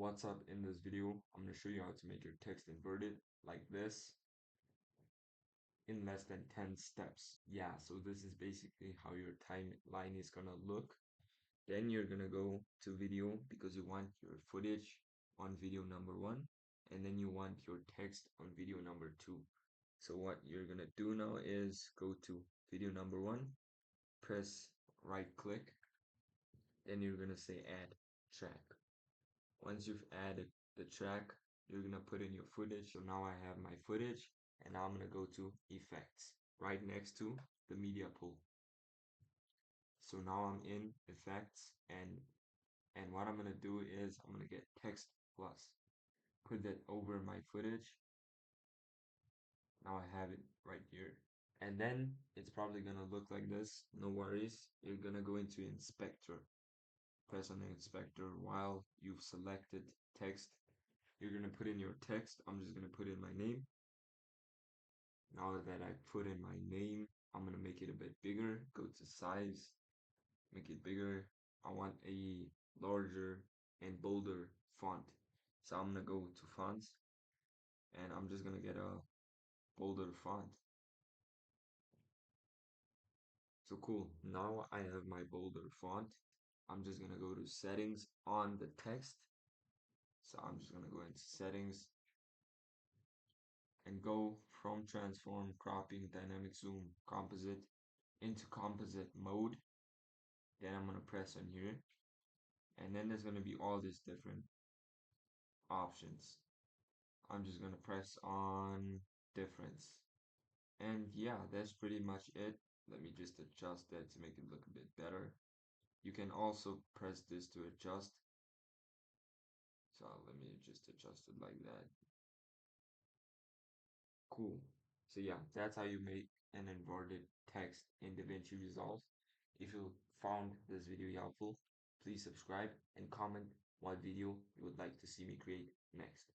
what's up? In this video, I'm going to show you how to make your text inverted like this in less than 10 steps. Yeah, so this is basically how your timeline is going to look. Then you're going to go to video because you want your footage on video number 1, and then you want your text on video number 2. So what you're going to do now is go to video number 1, press right click, then you're going to say add track. Once you've added the track, you're gonna put in your footage. So now I have my footage, and now I'm gonna go to effects right next to the media pool. So now I'm in effects, and what I'm gonna do is I'm gonna get text plus, put that over my footage. Now I have it right here. And then it's probably gonna look like this. No worries. You're gonna go into inspector. Press on the inspector while you've selected text. You're gonna put in your text. I'm just gonna put in my name. Now that I put in my name, I'm gonna make it a bit bigger. Go to size, make it bigger. I want a larger and bolder font. So I'm gonna go to fonts, and I'm just gonna get a bolder font. So cool. Now I have my bolder font. I'm just gonna go to settings on the text. So I'm just gonna go into settings and go from transform, cropping, dynamic zoom, composite into composite mode. Then I'm gonna press on here, and then there's gonna be all these different options. I'm just gonna press on difference, and yeah, that's pretty much it. Let me just adjust that to make it look a bit better. You can also press this to adjust. So let me just adjust it like that. Cool. So yeah, that's how you make an inverted text in Davinci Resolve. If you found this video helpful, please subscribe and comment what video you would like to see me create next.